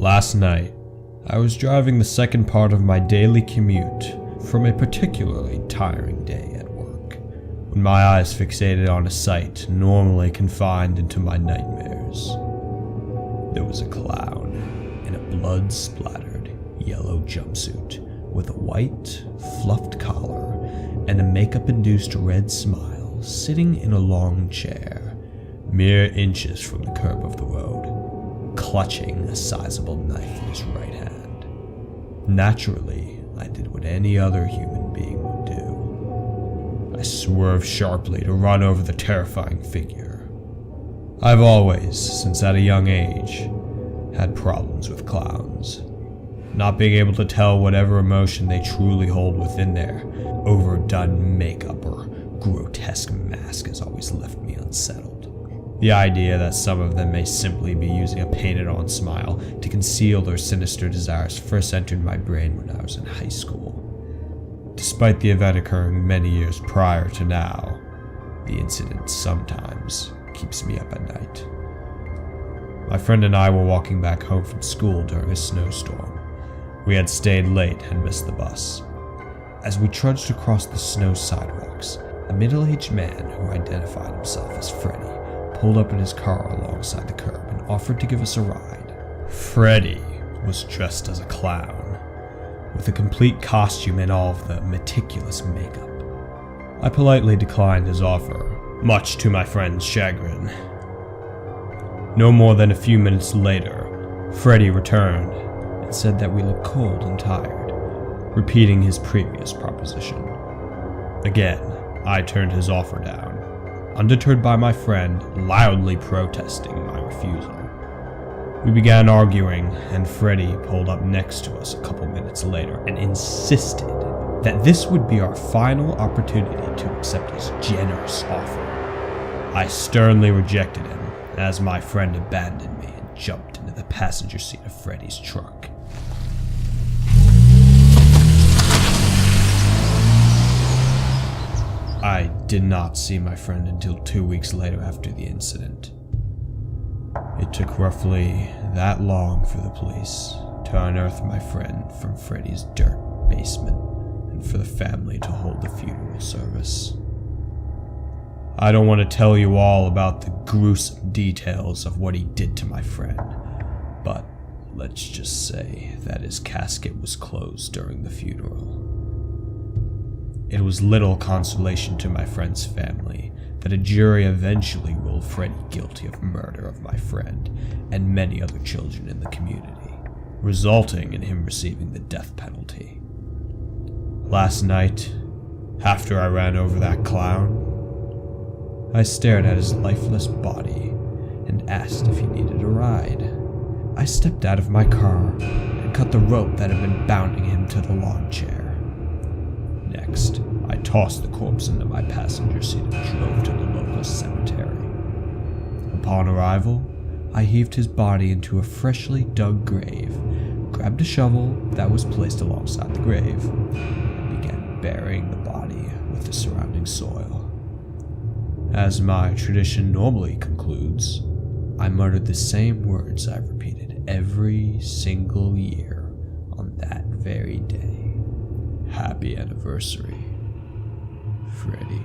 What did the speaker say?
Last night, I was driving the second part of my daily commute from a particularly tiring day at work, when my eyes fixated on a sight normally confined into my nightmares. There was a clown in a blood-splattered yellow jumpsuit with a white, fluffed collar and a makeup-induced red smile sitting in a long chair, mere inches from the curb of the road, clutching a sizable knife in his right hand. Naturally, I did what any other human being would do. I swerved sharply to run over the terrifying figure. I've always, since at a young age, had problems with clowns. Not being able to tell whatever emotion they truly hold within their overdone makeup or grotesque mask has always left me unsettled. The idea that some of them may simply be using a painted-on smile to conceal their sinister desires first entered my brain when I was in high school. Despite the event occurring many years prior to now, the incident sometimes keeps me up at night. My friend and I were walking back home from school during a snowstorm. We had stayed late and missed the bus. As we trudged across the snow sidewalks, a middle-aged man who identified himself as Freddy pulled up in his car alongside the curb and offered to give us a ride. Freddy was dressed as a clown, with a complete costume and all of the meticulous makeup. I politely declined his offer, much to my friend's chagrin. No more than a few minutes later, Freddy returned and said that we looked cold and tired, repeating his previous proposition. Again, I turned his offer down, undeterred by my friend loudly protesting my refusal. We began arguing, and Freddy pulled up next to us a couple minutes later and insisted that this would be our final opportunity to accept his generous offer. I sternly rejected him as my friend abandoned me and jumped into the passenger seat of Freddy's truck. I did not see my friend until 2 weeks later after the incident. It took roughly that long for the police to unearth my friend from Freddy's dirt basement and for the family to hold the funeral service. I don't want to tell you all about the gruesome details of what he did to my friend, but let's just say that his casket was closed during the funeral. It was little consolation to my friend's family that a jury eventually ruled Freddy guilty of murder of my friend and many other children in the community, resulting in him receiving the death penalty. Last night, after I ran over that clown, I stared at his lifeless body and asked if he needed a ride. I stepped out of my car and cut the rope that had been bounding him to the lawn chair. Next, I tossed the corpse into my passenger seat and drove to the local cemetery. Upon arrival, I heaved his body into a freshly dug grave, grabbed a shovel that was placed alongside the grave, and began burying the body with the surrounding soil. As my tradition normally concludes, I muttered the same words I've repeated every single year on that very day. Happy anniversary, Freddy.